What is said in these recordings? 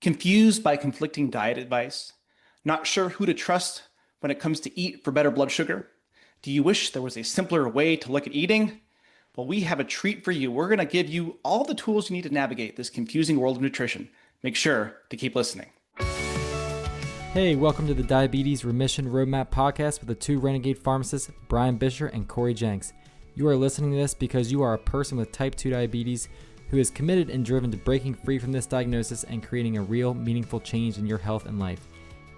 Confused by conflicting diet advice? Not sure who to trust when it comes to eat for better blood sugar? Do you wish there was a simpler way to look at eating? Well, we have a treat for you. We're going to give you all the tools you need to navigate this confusing world of nutrition. Make sure to keep listening. Hey, welcome to the Diabetes Remission Roadmap podcast with the two renegade pharmacists, Brian Bisher and Corey Jenks. You are listening to this because you are a person with type 2 diabetes who is committed and driven to breaking free from this diagnosis and creating a real, meaningful change in your health and life.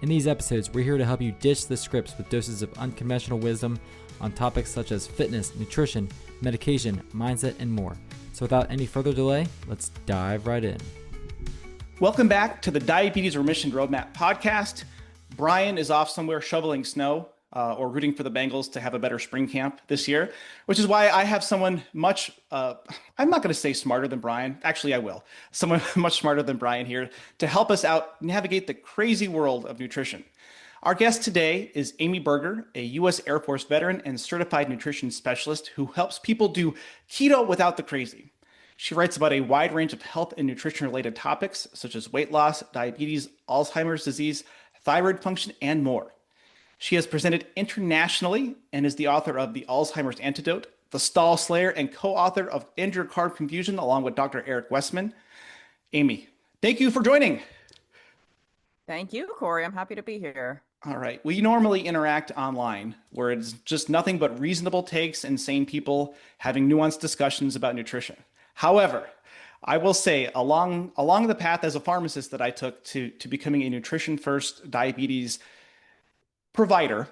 In these episodes, we're here to help you ditch the scripts with doses of unconventional wisdom on topics such as fitness, nutrition, medication, mindset, and more. So without any further delay, let's dive right in. Welcome back to the Diabetes Remission Roadmap podcast. Brian is off somewhere shoveling snow or rooting for the Bengals to have a better spring camp this year, which is why I have someone much, I'm not going to say smarter than Brian. Actually, I will. Someone much smarter than Brian here to help us out navigate the crazy world of nutrition. Our guest today is Amy Berger, a U.S. Air Force veteran and certified nutrition specialist who helps people do keto without the crazy. She writes about a wide range of health and nutrition-related topics, such as weight loss, diabetes, Alzheimer's disease, thyroid function, and more. She has presented internationally and is the author of the Alzheimer's Antidote, The Stall Slayer, and co-author of End Your Carb Confusion, along with Dr. Eric Westman. Amy, thank you for joining. Thank you, Corey. I'm happy to be here. All right. We normally interact online, where it's just nothing but reasonable takes and sane people having nuanced discussions about nutrition. However, I will say along the path as a pharmacist that I took to becoming a nutrition-first diabetes provider,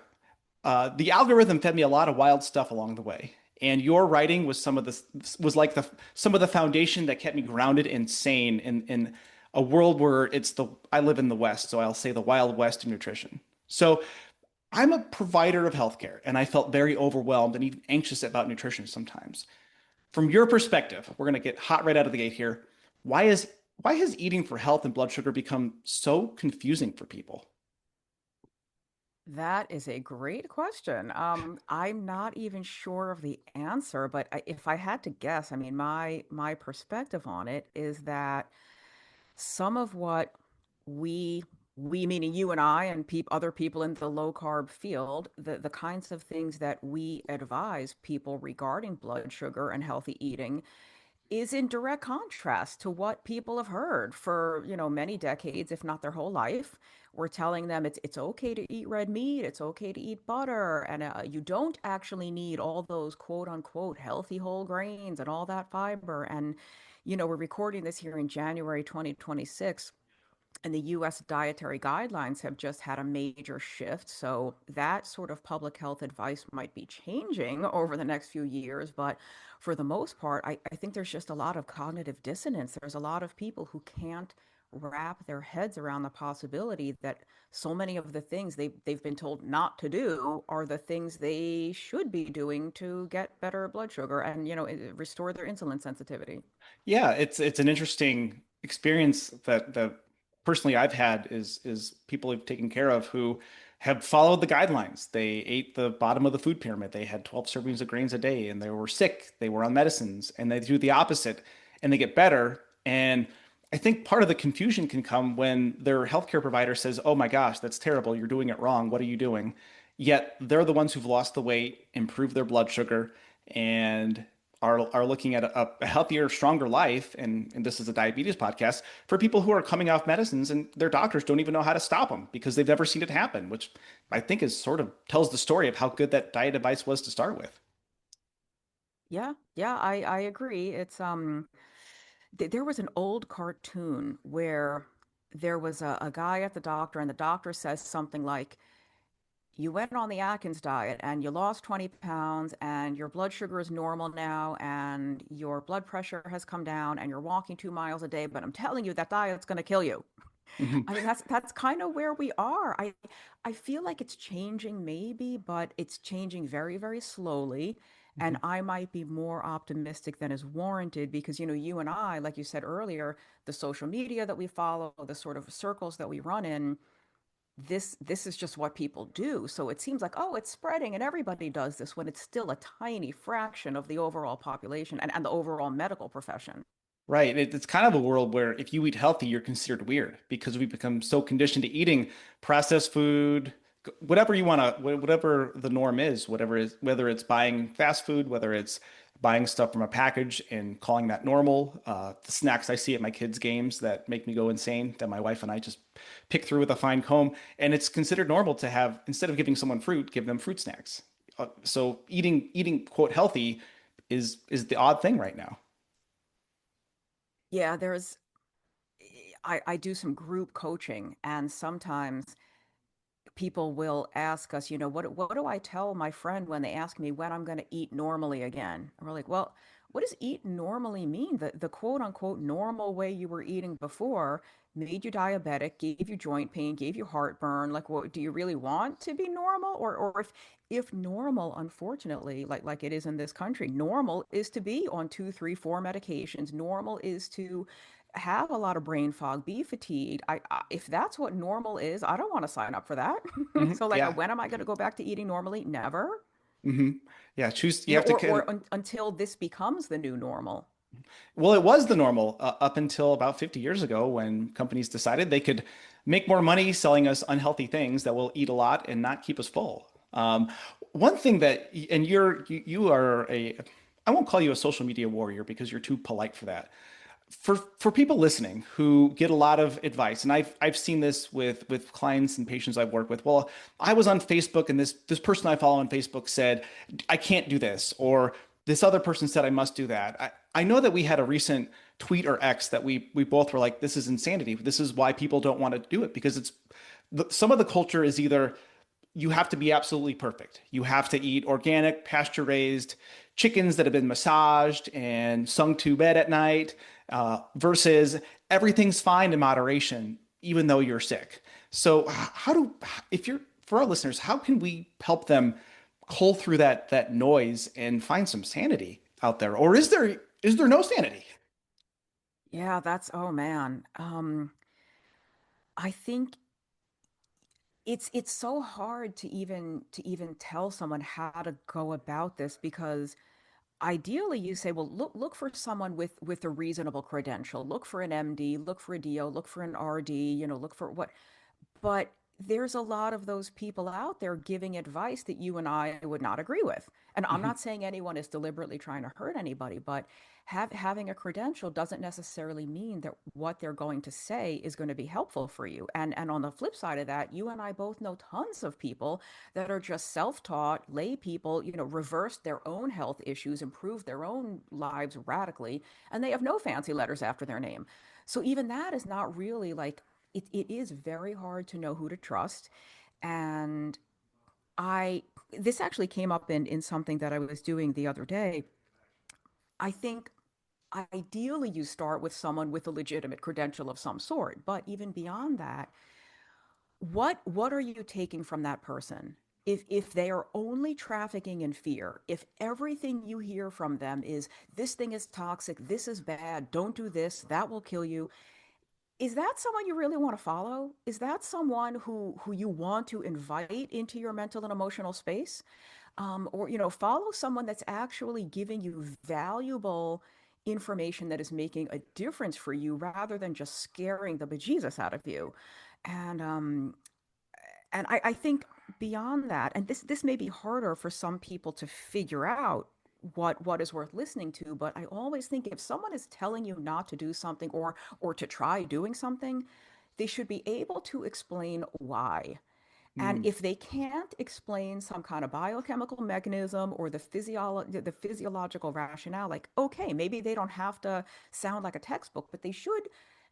the algorithm fed me a lot of wild stuff along the way. And your writing was some of the foundation that kept me grounded and sane in a world where I live in the West, so I'll say the Wild West of nutrition. So I'm a provider of healthcare, and I felt very overwhelmed and even anxious about nutrition sometimes. From your perspective, we're going to get hot right out of the gate here. Why has eating for health and blood sugar become so confusing for people? That is a great question. I'm not even sure of the answer, but if I had to guess, I mean, my perspective on it is that some of what we meaning you and I and other people in the low carb field, the kinds of things that we advise people regarding blood sugar and healthy eating is in direct contrast to what people have heard for, many decades, if not their whole life. We're telling them it's okay to eat red meat, it's okay to eat butter, and you don't actually need all those quote unquote healthy whole grains and all that fiber. And, we're recording this here in January 2026. And the US dietary guidelines have just had a major shift. So that sort of public health advice might be changing over the next few years. But for the most part, I think there's just a lot of cognitive dissonance. There's a lot of people who can't wrap their heads around the possibility that so many of the things they've been told not to do are the things they should be doing to get better blood sugar and, restore their insulin sensitivity. Yeah, it's an interesting experience that personally I've had is people I've taken care of who have followed the guidelines. They ate the bottom of the food pyramid. They had 12 servings of grains a day and they were sick. They were on medicines and they do the opposite and they get better. And I think part of the confusion can come when their healthcare provider says, "Oh my gosh, that's terrible. You're doing it wrong. What are you doing?" Yet they're the ones who've lost the weight, improved their blood sugar, and are looking at a healthier, stronger life. And this is a diabetes podcast for people who are coming off medicines and their doctors don't even know how to stop them because they've never seen it happen, which I think is sort of tells the story of how good that diet advice was to start with. Yeah, I agree. It's there was an old cartoon where there was a guy at the doctor, and the doctor says something like, "You went on the Atkins diet and you lost 20 pounds, and your blood sugar is normal now, and your blood pressure has come down, and you're walking 2 miles a day, but I'm telling you that diet's going to kill you." Mhm. I mean, that's kind of where we are. I feel like it's changing maybe, but it's changing very, very slowly. And I might be more optimistic than is warranted because, you and I, like you said earlier, the social media that we follow, the sort of circles that we run in, this is just what people do. So it seems like, oh, it's spreading and everybody does this when it's still a tiny fraction of the overall population and the overall medical profession. Right. It's kind of a world where if you eat healthy, you're considered weird because we become so conditioned to eating processed food, whatever you want to, whatever the norm is, whatever is, whether it's buying fast food, whether it's buying stuff from a package and calling that normal. The snacks I see at my kids' games that make me go insane, that my wife and I just pick through with a fine comb. And it's considered normal to have, instead of giving someone fruit, give them fruit snacks. So eating quote healthy is the odd thing right now. Yeah, I do some group coaching, and sometimes people will ask us, what do I tell my friend when they ask me when I'm going to eat normally again? And we're like, well, what does eat normally mean? The quote unquote normal way you were eating before made you diabetic, gave you joint pain, gave you heartburn. Like, what do you really want to be normal? Or if normal, unfortunately, like it is in this country, normal is to be on two, three, four medications. Normal is to have a lot of brain fog, be fatigued. If that's what normal is, I don't want to sign up for that. So like, Yeah. when am I going to go back to eating normally? Never. hmm Yeah, choose. You have to. Until this becomes the new normal. Well, it was the normal up until about 50 years ago when companies decided they could make more money selling us unhealthy things that will eat a lot and not keep us full. One thing that, and you are a, I won't call you a social media warrior because you're too polite for that. For people listening who get a lot of advice, and I've seen this with clients and patients I've worked with. Well, I was on Facebook and this person I follow on Facebook said I can't do this, or this other person said I must do that. I know that we had a recent tweet or X that we both were like, this is insanity. This is why people don't want to do it because some of the culture is either you have to be absolutely perfect. You have to eat organic, pasture raised chickens that have been massaged and sung to bed at night, versus everything's fine in moderation, even though you're sick. So, if you're, for our listeners, how can we help them cull through that noise and find some sanity out there? Or is there no sanity? Yeah, that's, oh man. I think it's so hard to even tell someone how to go about this, because ideally you say, well, look for someone with a reasonable credential. Look for an MD, look for a DO, look for an RD, look for what. But there's a lot of those people out there giving advice that you and I would not agree with. And I'm Mhm. not saying anyone is deliberately trying to hurt anybody, but having a credential doesn't necessarily mean that what they're going to say is going to be helpful for you. And on the flip side of that, you and I both know tons of people that are just self-taught lay people, reversed their own health issues, improved their own lives radically, and they have no fancy letters after their name. So even that is not really like, it is very hard to know who to trust. And I this actually came up in something that I was doing the other day. I think ideally you start with someone with a legitimate credential of some sort, but even beyond that, what are you taking from that person? If they are only trafficking in fear, if everything you hear from them is this thing is toxic, this is bad, don't do this, that will kill you, is that someone you really want to follow? Is that someone who you want to invite into your mental and emotional space? Or follow someone that's actually giving you valuable information that is making a difference for you rather than just scaring the bejesus out of you. And um and I think beyond that, and this may be harder for some people to figure out what is worth listening to, but I always think if someone is telling you not to do something, or to try doing something, they should be able to explain why. And Mm. if they can't explain some kind of biochemical mechanism or the physiological rationale, like, okay, maybe they don't have to sound like a textbook, but they should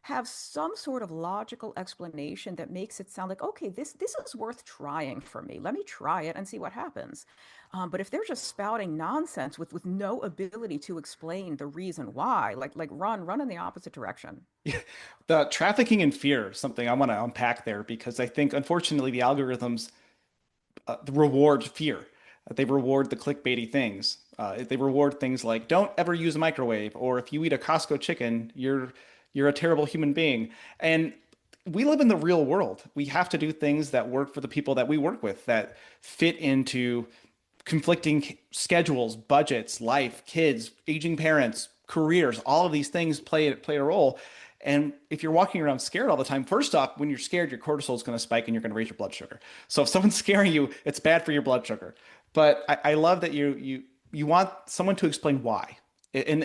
have some sort of logical explanation that makes it sound like, okay, this is worth trying for me. Let me try it and see what happens. But if they're just spouting nonsense with no ability to explain the reason why, like run in the opposite direction. The trafficking in fear is something I want to unpack there because I think unfortunately the algorithms reward fear. They reward the clickbaity things. They reward things like don't ever use a microwave, or if you eat a Costco chicken, you're a terrible human being. And we live in the real world. We have to do things that work for the people that we work with, that fit into conflicting schedules, budgets, life, kids, aging parents, careers, all of these things play a role. And if you're walking around scared all the time, first off, when you're scared, your cortisol is going to spike and you're going to raise your blood sugar. So if someone's scaring you, it's bad for your blood sugar. But I love that you want someone to explain why. And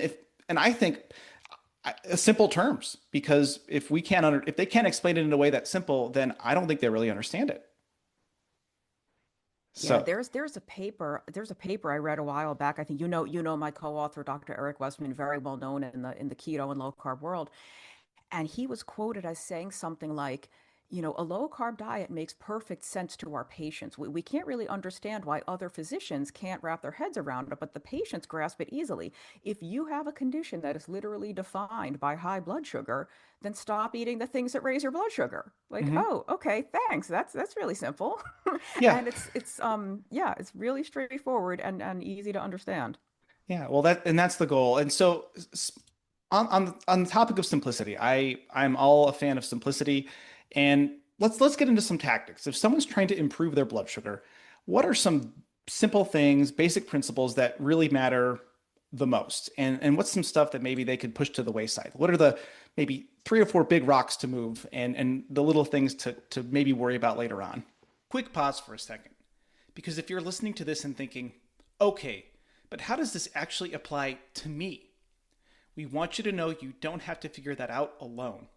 I think simple terms, because if they can't explain it in a way that's simple, then I don't think they really understand it. Yeah, So, there's a paper I read a while back. I think you know my co-author, Dr. Eric Westman, very well known in the keto and low carb world. And he was quoted as saying something like, a low carb diet makes perfect sense to our patients. We can't really understand why other physicians can't wrap their heads around it, but the patients grasp it easily. If you have a condition that is literally defined by high blood sugar, then stop eating the things that raise your blood sugar. Like, mhm. oh, okay, thanks. That's really simple. Yeah, And it's really straightforward and easy to understand. yeah. Well, that's the goal. And so, on the topic of simplicity, I'm all a fan of simplicity. And let's get into some tactics. If someone's trying to improve their blood sugar, what are some simple things, basic principles that really matter the most? And what's some stuff that maybe they could push to the wayside? What are the maybe three or four big rocks to move, and the little things to maybe worry about later on? Quick pause for a second, because if you're listening to this and thinking, okay, but how does this actually apply to me? We want you to know you don't have to figure that out alone.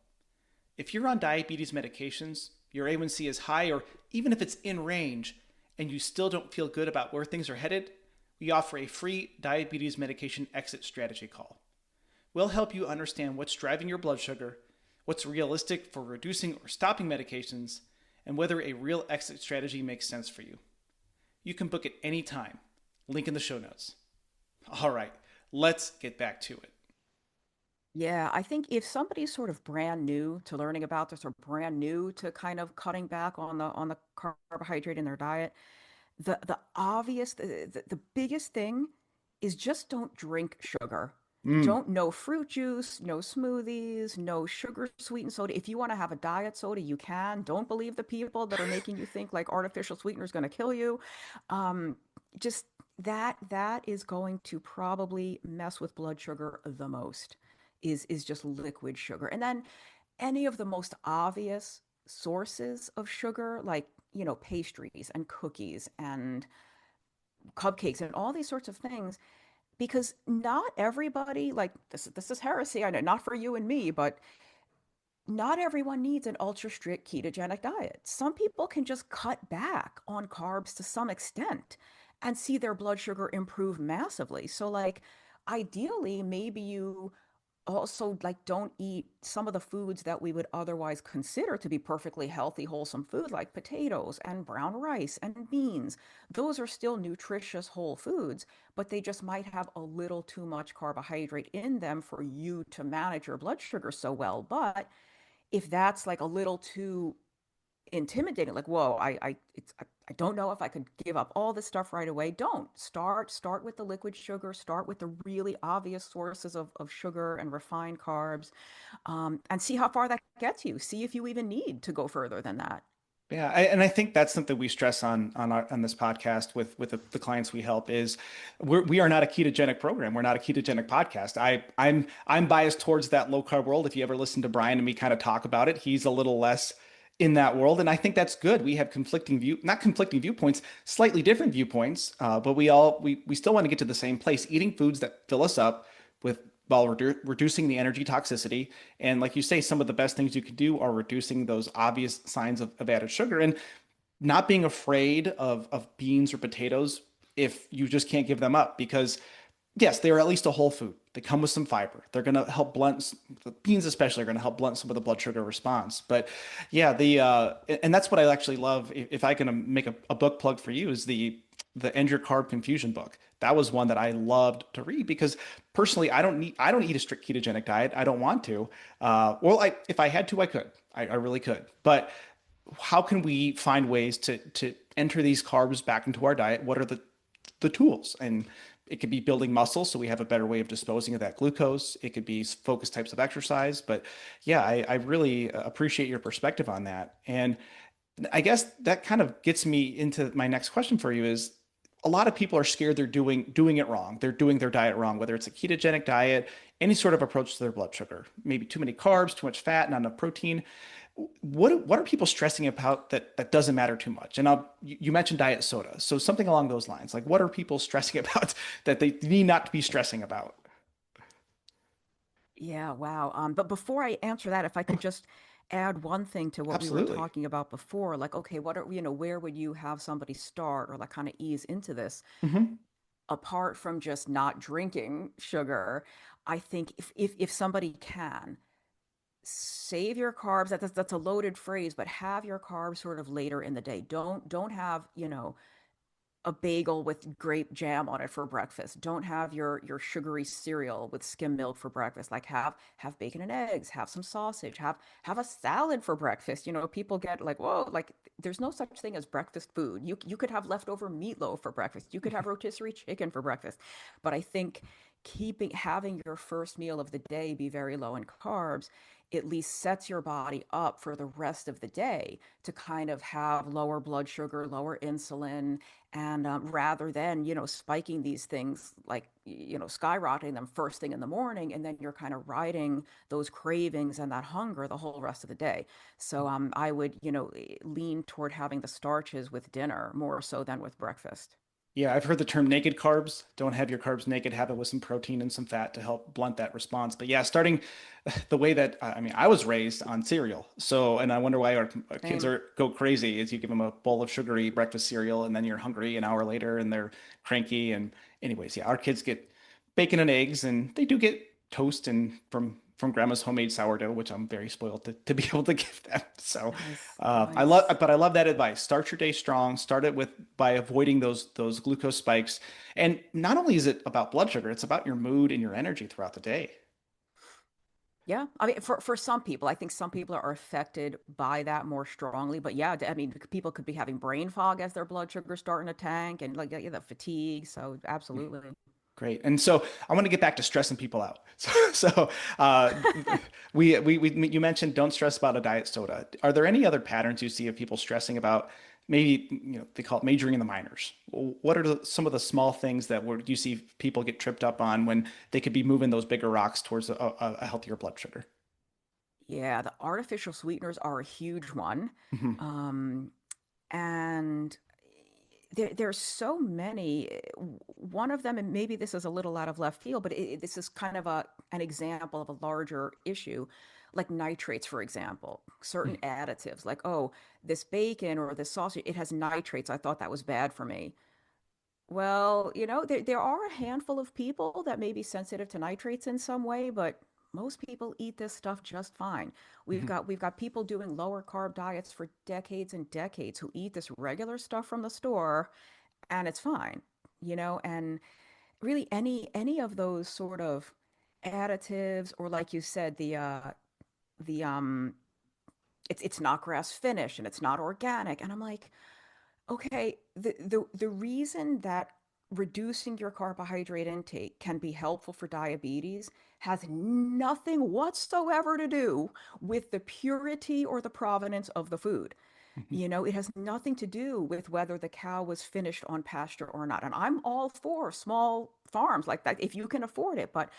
If you're on diabetes medications, your A1C is high, or even if it's in range, and you still don't feel good about where things are headed, we offer a free diabetes medication exit strategy call. We'll help you understand what's driving your blood sugar, what's realistic for reducing or stopping medications, and whether a real exit strategy makes sense for you. You can book it anytime. Link in the show notes. All right, let's get back to it. Yeah, I think if somebody's sort of brand new to learning about this or brand new to kind of cutting back on the carbohydrate in their diet, the biggest thing is just don't drink sugar. Mm, Don't No fruit juice, no smoothies, no sugar sweetened soda. If you want to have a diet soda, you can. Don't believe the people that are making you think like artificial sweetener is going to kill you. Um, just that is going to probably mess with blood sugar the most. Is just liquid sugar. And then any of the most obvious sources of sugar, like, pastries and cookies and cupcakes and all these sorts of things, because not everybody, like, this is heresy, I know, not for you and me, but not everyone needs an ultra strict ketogenic diet. Some people can just cut back on carbs to some extent and see their blood sugar improve massively. So, like, ideally, maybe you also, like, don't eat some of the foods that we would otherwise consider to be perfectly healthy, wholesome food, like potatoes and brown rice and beans. Those are still nutritious whole foods, but they just might have a little too much carbohydrate in them for you to manage your blood sugar so well. But if that's like a little too intimidating, like, whoa, I don't know if I could give up all this stuff right away. Don't start with the liquid sugar, start with the really obvious sources of sugar and refined carbs, and see how far that gets you. See if you even need to go further than that. yeah, and I think that's something we stress on this podcast with the clients we help is we are not a ketogenic program. We're not a ketogenic podcast. I'm biased towards that low carb world. If you ever listen to Brian and me kind of talk about it, he's a little less in that world, and I think that's good. We have not conflicting viewpoints, slightly different viewpoints, but we still want to get to the same place, eating foods that fill us up with while reducing the energy toxicity. And like you say, some of the best things you can do are reducing those obvious signs of added sugar and not being afraid of beans or potatoes if you just can't give them up. Because yes, they are at least a whole food. They come with some fiber. They're going to help blunt, the beans especially are going to help blunt some of the blood sugar response. But yeah, and that's what I actually love. If I can make a book plug for you, is the End Your Carb Confusion book. That was one that I loved to read because personally, I don't eat a strict ketogenic diet. I don't want to. If I had to, I could. I really could. But how can we find ways to enter these carbs back into our diet? What are the tools? And it could be building muscle, so we have a better way of disposing of that glucose. It could be focused types of exercise. But yeah, I really appreciate your perspective on that. And I guess that kind of gets me into my next question for you is, a lot of people are scared they're doing it wrong. They're doing their diet wrong, whether it's a ketogenic diet, any sort of approach to their blood sugar, maybe too many carbs, too much fat, not enough protein. What are people stressing about that doesn't matter too much? And you mentioned diet soda, so something along those lines. Like, what are people stressing about that they need not to be stressing about? Yeah, wow. But before I answer that, if I could just add one thing to what we were Absolutely. talking about before, like, okay, what are, where would you have somebody start or like kind of ease into this? Hmm. Apart from just not drinking sugar, I think if somebody can save your carbs, that's a loaded phrase, but have your carbs sort of later in the day. Don't have, a bagel with grape jam on it for breakfast. Don't have your sugary cereal with skim milk for breakfast. Like have bacon and eggs, have some sausage, have a salad for breakfast. People get like, whoa, like there's no such thing as breakfast food. You could have leftover meatloaf for breakfast. You could have rotisserie chicken for breakfast. But I think having your first meal of the day be very low in carbs at least sets your body up for the rest of the day to kind of have lower blood sugar, lower insulin, and rather than spiking these things like skyrocketing them first thing in the morning, and then you're kind of riding those cravings and that hunger the whole rest of the day. So I would lean toward having the starches with dinner more so than with breakfast. Yeah, I've heard the term naked carbs. Don't have your carbs naked, have it with some protein and some fat to help blunt that response. But yeah, starting the way that I mean, I was raised on cereal. So, and I wonder why our kids Same. are go crazy is you give them a bowl of sugary breakfast cereal and then you're hungry an hour later and they're cranky. And anyways, yeah, our kids get bacon and eggs and they do get toast and from grandma's homemade sourdough, which I'm very spoiled to be able to give them. So Nice, I love, nice. but I love that advice. Start your day strong. Start it with by avoiding those glucose spikes. And not only is it about blood sugar, it's about your mood and your energy throughout the day. Yeah, I mean, for some people, I think some people are affected by that more strongly. But yeah, I mean, people could be having brain fog as their blood sugar starting to tank, and like the fatigue. So absolutely. Great. And so I want to get back to stressing people out. So you mentioned don't stress about a diet soda. Are there any other patterns you see of people stressing about? Maybe, they call it majoring in the minors. What are some of the small things that you see people get tripped up on when they could be moving those bigger rocks towards a healthier blood sugar? Yeah, the artificial sweeteners are a huge one. Hmm. Um, and there's so many. One of them, and maybe this is a little out of left field, but this is kind of an example of a larger issue, like nitrates, for example. Certain additives, like, oh, this bacon or this sausage, it has nitrates. I thought that was bad for me. Well, there are a handful of people that may be sensitive to nitrates in some way, but most people eat this stuff just fine. We've got people doing lower carb diets for decades and decades who eat this regular stuff from the store and it's fine. And really any of those sort of additives or like you said the it's not grass finished and it's not organic and I'm like, okay, the reason that reducing your carbohydrate intake can be helpful for diabetes has nothing whatsoever to do with the purity or the provenance of the food. It has nothing to do with whether the cow was finished on pasture or not. And I'm all for small farms like that if you can afford it. But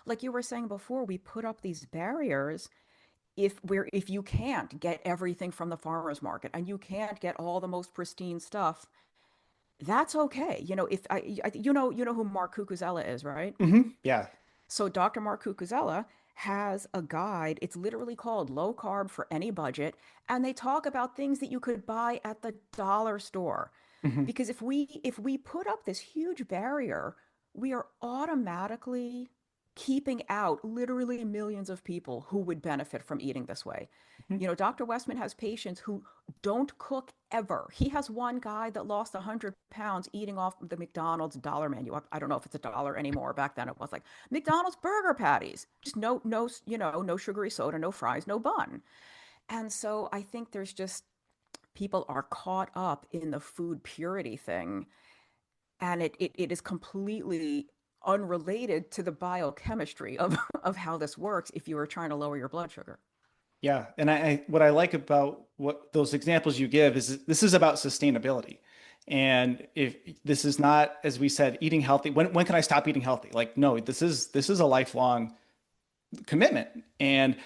like you were saying before, we put up these barriers if you can't get everything from the farmers market and you can't get all the most pristine stuff, that's okay. If you know who Mark Cucuzella is, right? Yeah. So Dr. Mark Cucuzella has a guide. It's literally called Low Carb for Any Budget, and they talk about things that you could buy at the dollar store. Hmm. Because if we put up this huge barrier, we are automatically keeping out literally millions of people who would benefit from eating this way. Dr. Westman has patients who don't cook ever. He has one guy that lost 100 pounds eating off the McDonald's dollar menu. I don't know if it's a dollar anymore. Back then it was like McDonald's burger patties, just no sugary soda, no fries, no bun. And so I think there's just people are caught up in the food purity thing, and it is completely unrelated to the biochemistry of, of how this works if you are trying to lower your blood sugar. Yeah, and what I like about what those examples you give is this is about sustainability. And if this is not, as we said, eating healthy, when can I stop eating healthy? Like, no, this is a lifelong commitment. And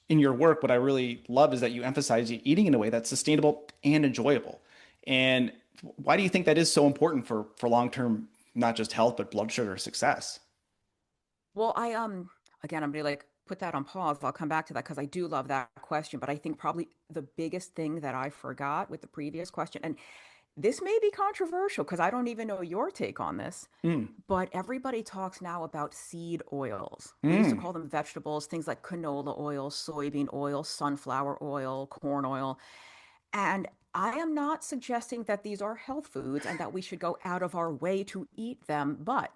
in your work, what I really love is that you emphasize eating in a way that's sustainable and enjoyable. And why do you think that is so important for long-term, not just health, but blood sugar success? Well, again, I'm gonna like put that on pause. I'll come back to that because I do love that question. But I think probably the biggest thing that I forgot with the previous question, and this may be controversial because I don't even know your take on this, Mm, but everybody talks now about seed oils. We used to mm, call them vegetables, things like canola oil, soybean oil, sunflower oil, corn oil. And I am not suggesting that these are health foods and that we should go out of our way to eat them. But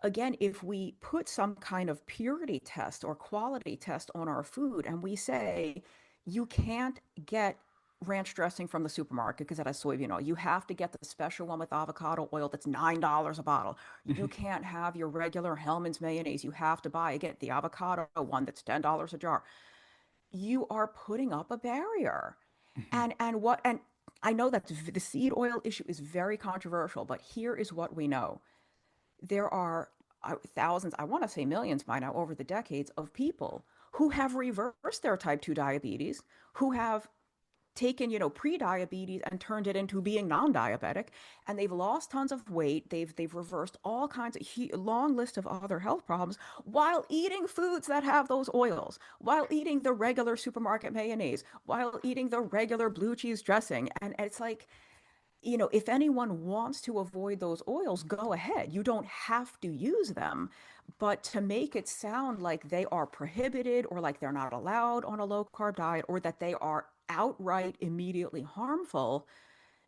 again, if we put some kind of purity test or quality test on our food and we say, you can't get ranch dressing from the supermarket because it has soybean oil. You have to get the special one with avocado oil that's $9 a bottle. You mhm, can't have your regular Hellman's mayonnaise. You have to buy, again, the avocado one that's $10 a jar. You are putting up a barrier. mhm, And I know that the seed oil issue is very controversial, but here is what we know. There are thousands, I want to say millions by now, over the decades of people who have reversed their type 2 diabetes, who have taken, pre-diabetes and turned it into being non-diabetic, and they've lost tons of weight. They've reversed all kinds of long list of other health problems while eating foods that have those oils, while eating the regular supermarket mayonnaise, while eating the regular blue cheese dressing. And it's like, if anyone wants to avoid those oils, go ahead. You don't have to use them. But to make it sound like they are prohibited or like they're not allowed on a low carb diet or that they are outright immediately harmful,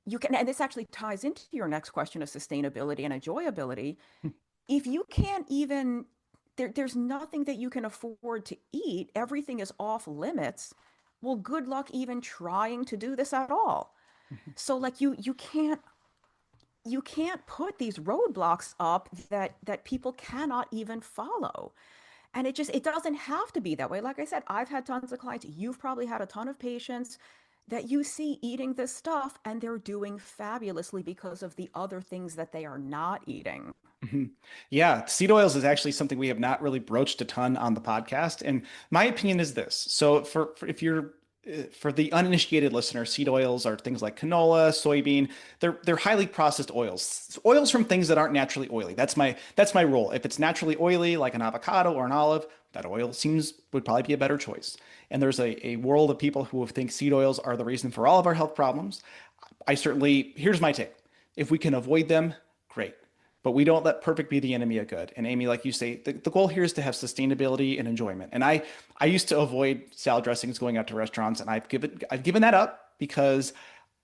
you can, and this actually ties into your next question of sustainability and enjoyability. If you can't even, there's nothing that you can afford to eat, everything is off limits. Well, good luck even trying to do this at all. mhm. So like you can't put these roadblocks up that people cannot even follow. And it doesn't have to be that way. Like I said, I've had tons of clients. You've probably had a ton of patients that you see eating this stuff and they're doing fabulously because of the other things that they are not eating. Mhm. Yeah, seed oils is actually something we have not really broached a ton on the podcast. And my opinion is this. So for if you're for the uninitiated listener, seed oils are things like canola, soybean. They're highly processed oils. Oils from things that aren't naturally oily. That's my rule. If it's naturally oily, like an avocado or an olive, that oil seems would probably be a better choice. And there's a world of people who think seed oils are the reason for all of our health problems. Here's my take. If we can avoid them, great. But we don't let perfect be the enemy of good. And Amy, like you say, the goal here is to have sustainability and enjoyment. And I used to avoid salad dressings going out to restaurants, and I've given that up because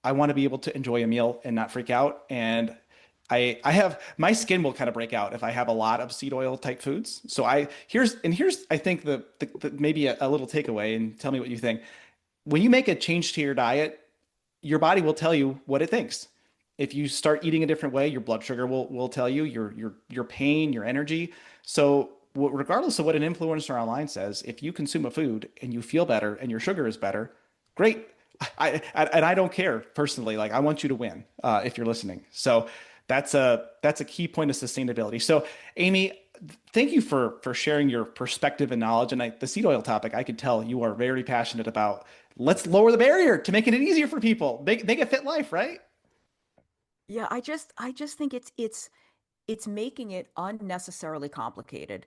I want to be able to enjoy a meal and not freak out. And I have my skin will kind of break out if I have a lot of seed oil type foods. So here's I think the maybe a little takeaway, and tell me what you think. When you make a change to your diet, your body will tell you what it thinks. If you start eating a different way, your blood sugar will tell you your pain, your energy. So regardless of what an influencer online says, if you consume a food and you feel better and your sugar is better, great. And I don't care personally. Like I want you to win if you're listening. So that's a key point of sustainability. So Amy, thank you for sharing your perspective and knowledge. And the seed oil topic, I could tell you are very passionate about. Let's lower the barrier to making it easier for people. Make a fit life, right? Yeah, I just think it's making it unnecessarily complicated.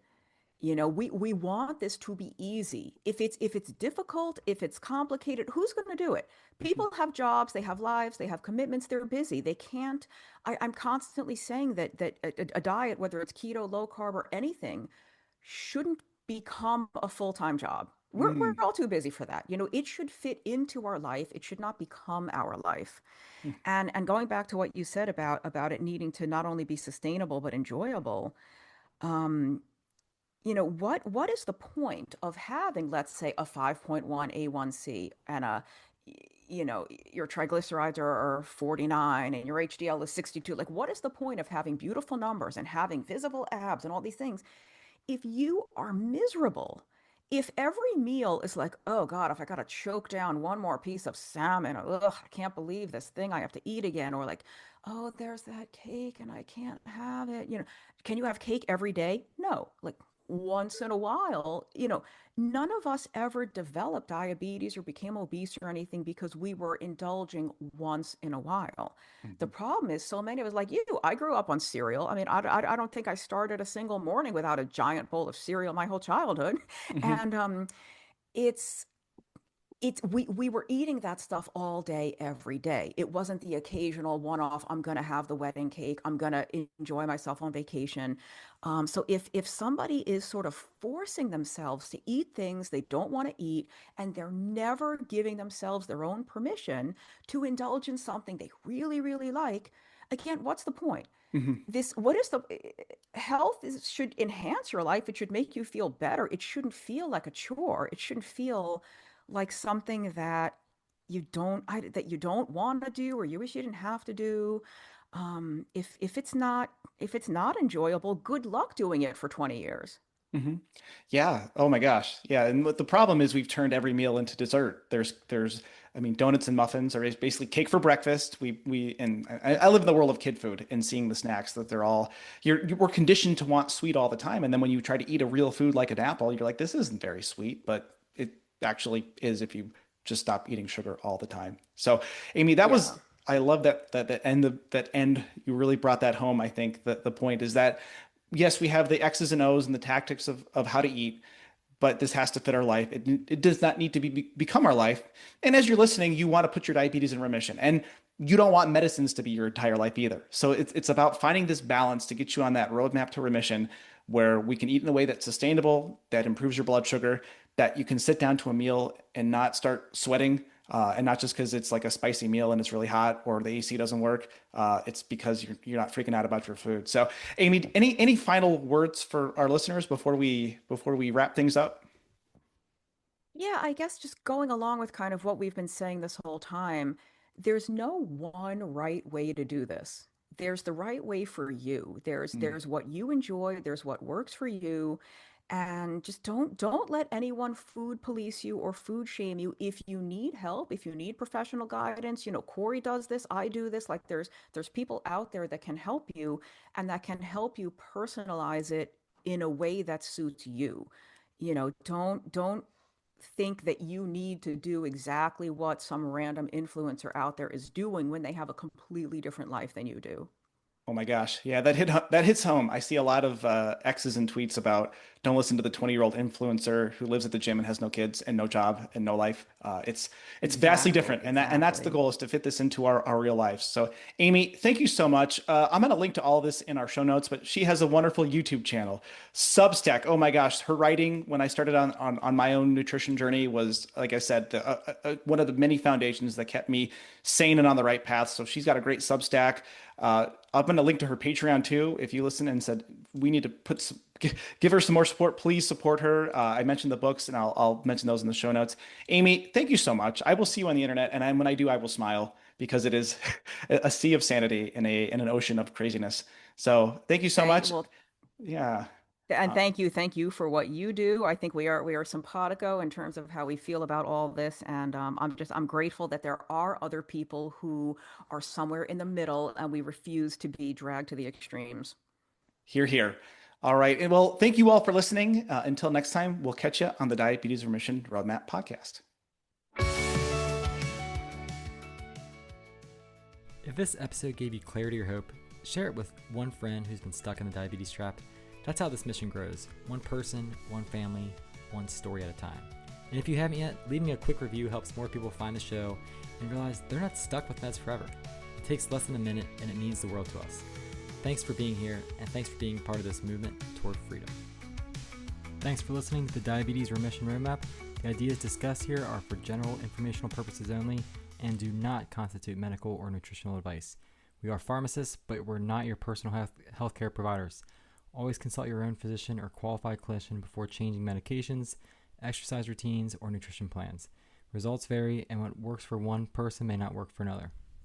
We want this to be easy. If it's difficult, if it's complicated, who's going to do it? People have jobs, they have lives, they have commitments, they're busy. They can't. I'm constantly saying that a diet, whether it's keto, low carb, or anything, shouldn't become a full-time job. We're Mm. all too busy for that. It should fit into our life. It should not become our life. And going back to what you said about it needing to not only be sustainable but enjoyable, um, what is the point of having, let's say, a 5.1 A1C and your triglycerides are 49 and your HDL is 62? Like, what is the point of having beautiful numbers and having visible abs and all these things if you are miserable, if every meal is like, oh God, if I gotta choke down one more piece of salmon, or ugh, I can't believe this thing I have to eat again, or like, oh, there's that cake and I can't have it. Can you have cake every day? No, like once in a while. None of us ever developed diabetes or became obese or anything because we were indulging once in a while. The Mhm. problem is so many of us, like you, I grew up on cereal. I mean, I don't think I started a single morning without a giant bowl of cereal my whole childhood. Mhm. And it's we were eating that stuff all day, every day. It wasn't the occasional one-off, I'm gonna have the wedding cake, I'm gonna enjoy myself on vacation. So if somebody is sort of forcing themselves to eat things they don't want to eat, and they're never giving themselves their own permission to indulge in something they really, really like, again, what's the point? Mhm. What is the health should enhance your life. It should make you feel better. It shouldn't feel like a chore. It shouldn't feel like something that you don't want to do, or you wish you didn't have to do. If it's not enjoyable, good luck doing it for 20 years. Hmm. Yeah. Oh my gosh. Yeah. And what the problem is, we've turned every meal into dessert. I mean, donuts and muffins are basically cake for breakfast. And I live in the world of kid food and seeing the snacks that they're all, we're conditioned to want sweet all the time. And then when you try to eat a real food like an apple, you're like, this isn't very sweet, but it actually is if you just stop eating sugar all the time. So, Amy, Yeah. I love that end. You really brought that home. I think that the point is that yes, we have the X's and O's and the tactics of how to eat, but this has to fit our life. It does not need to become our life. And as you're listening, you want to put your diabetes in remission, and you don't want medicines to be your entire life either. So it's about finding this balance to get you on that roadmap to remission, where we can eat in a way that's sustainable, that improves your blood sugar, that you can sit down to a meal and not start sweating. And not just because it's like a spicy meal and it's really hot or the AC doesn't work. It's because you're not freaking out about your food. So, Amy, any final words for our listeners before we wrap things up? Yeah, I guess just going along with kind of what we've been saying this whole time, there's no one right way to do this. There's the right way for you. Mm. There's what you enjoy, there's what works for you, and just don't let anyone food police you or food shame you. If you need help, if you need professional guidance, Corey does this, I do this, like there's people out there that can help you and that can help you personalize it in a way that suits you. Don't think that you need to do exactly what some random influencer out there is doing when they have a completely different life than you do. Oh my gosh. Yeah, that hits home. I see a lot of X's and tweets about don't listen to the 20-year-old influencer who lives at the gym and has no kids and no job and no life. It's vastly Exactly, different, and that's the exactly. goal, is to fit this into our real lives. So, Amy, thank you so much. I'm going to link to all this in our show notes, but she has a wonderful YouTube channel, Substack. Oh my gosh, her writing when I started on my own nutrition journey was, like I said, one of the many foundations that kept me sane and on the right path. So she's got a great Substack. I'm going to link to her Patreon too. If you listen and said we need to give her some more support, please support her. I mentioned the books, and I'll mention those in the show notes. Amy, thank you so much. I will see you on the internet, and when I do, I will smile because it is a sea of sanity in an ocean of craziness. So thank you so Thank much. well, Yeah. and Uh, thank you for what you do. I think we are simpatico in terms of how we feel about all this, and I'm grateful that there are other people who are somewhere in the middle, and we refuse to be dragged to the extremes. Here, here. All right. And well, thank you all for listening. Until next time, we'll catch you on the Diabetes Remission Roadmap podcast. If this episode gave you clarity or hope, share it with one friend who's been stuck in the diabetes trap. That's how this mission grows. One person, one family, one story at a time. And if you haven't yet, leaving a quick review helps more people find the show and realize they're not stuck with meds forever. It takes less than a minute and it means the world to us. Thanks for being here, and thanks for being part of this movement toward freedom. Thanks for listening to the Diabetes Remission Roadmap. The ideas discussed here are for general informational purposes only and do not constitute medical or nutritional advice. We are pharmacists, but we're not your personal healthcare providers. Always consult your own physician or qualified clinician before changing medications, exercise routines, or nutrition plans. Results vary, and what works for one person may not work for another.